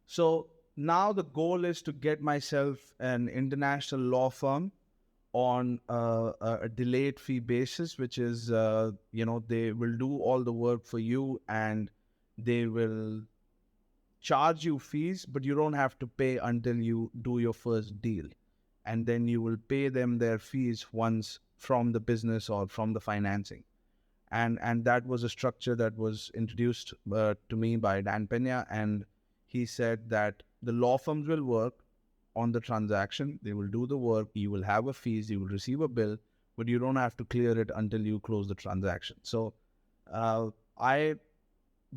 So now the goal is to get myself an international law firm on a delayed fee basis, which is, they will do all the work for you and they will charge you fees, but you don't have to pay until you do your first deal. And then you will pay them their fees once from the business or from the financing. And that was a structure that was introduced to me by Dan Pena, and he said that the law firms will work on the transaction, they will do the work, you will have a fees, you will receive a bill, but you don't have to clear it until you close the transaction. So I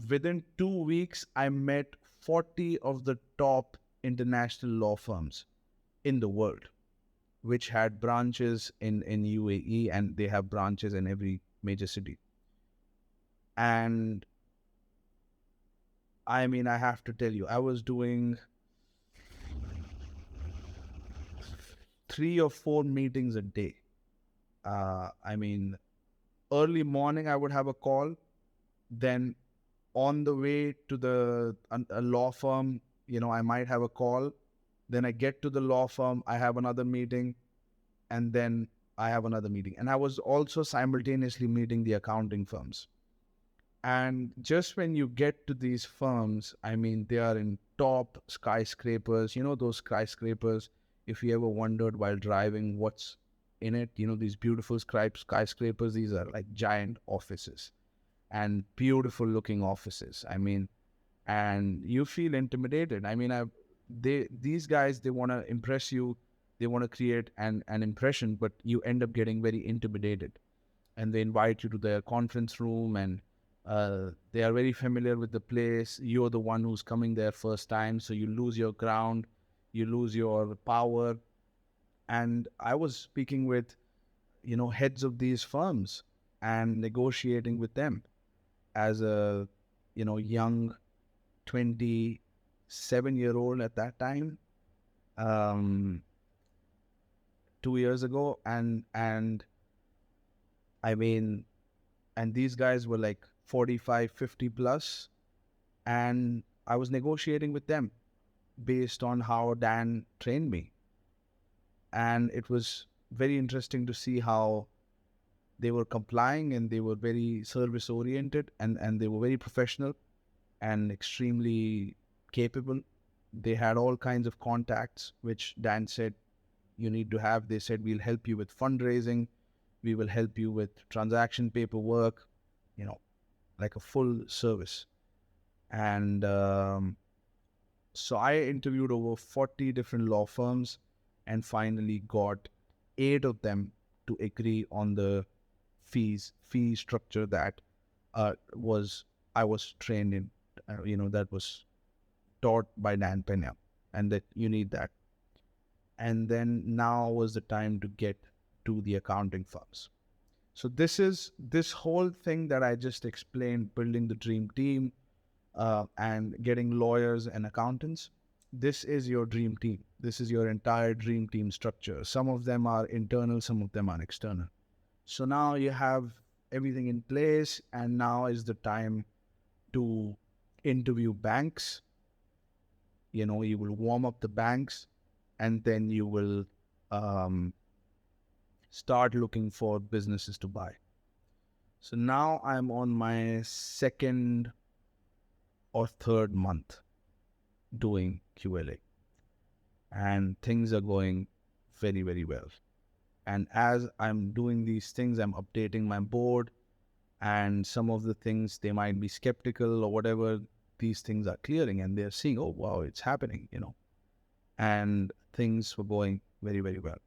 within 2 weeks I met 40 of the top international law firms in the world, which had branches in UAE, and they have branches in every major city. And I mean, I have to tell you, I was doing 3 or 4 meetings a day. I mean, early morning, I would have a call. Then on the way to a law firm, I might have a call. Then I get to the law firm, I have another meeting, and then I have another meeting. And I was also simultaneously meeting the accounting firms. And just when you get to these firms, I mean, they are in top skyscrapers. You know, those skyscrapers, if you ever wondered while driving what's in it, these beautiful skyscrapers, these are like giant offices and beautiful looking offices. I mean, and you feel intimidated. I mean, these guys, they want to impress you. They want to create an impression, but you end up getting very intimidated. And they invite you to their conference room, and they are very familiar with the place. You're the one who's coming there first time, so you lose your ground, you lose your power. And I was speaking with, heads of these firms and negotiating with them as a, young 27-year-old at that time, um, 2 years ago. And I mean, and these guys were like 45, 50 plus. And I was negotiating with them based on how Dan trained me. And it was very interesting to see how they were complying, and they were very service oriented, and they were very professional and extremely capable. They had all kinds of contacts, which Dan said you need to have. They said, we'll help you with fundraising, we will help you with transaction paperwork, like a full service. And so I interviewed over 40 different law firms and finally got 8 of them to agree on the fee structure that I was trained in, that was taught by Dan Pena, and that you need that. And then now was the time to get to the accounting firms. So this whole thing that I just explained, building the dream team, and getting lawyers and accountants. This is your dream team. This is your entire dream team structure. Some of them are internal, some of them are external. So now you have everything in place, and now is the time to interview banks. You will warm up the banks, and then you will start looking for businesses to buy. So now I'm on my second or third month doing QLA, and things are going very, very well. And as I'm doing these things, I'm updating my board, and some of the things they might be skeptical or whatever, these things are clearing, and they're seeing, oh wow, it's happening, and things were going very, very well.